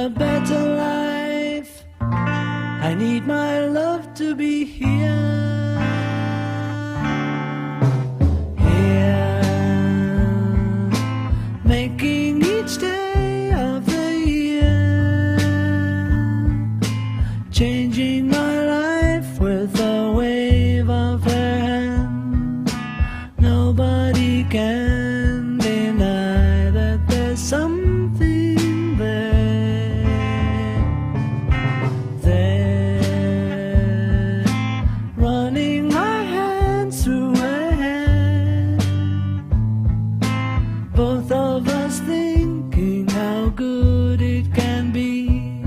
a better life. I need my love to be here, here, making each day of the year, changing my life with a wave of her hand. Nobody can deny that there's something there, running my hands through her hair, both of us thinking how good it can be.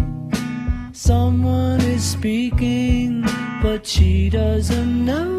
Someone is speaking, but she doesn't know.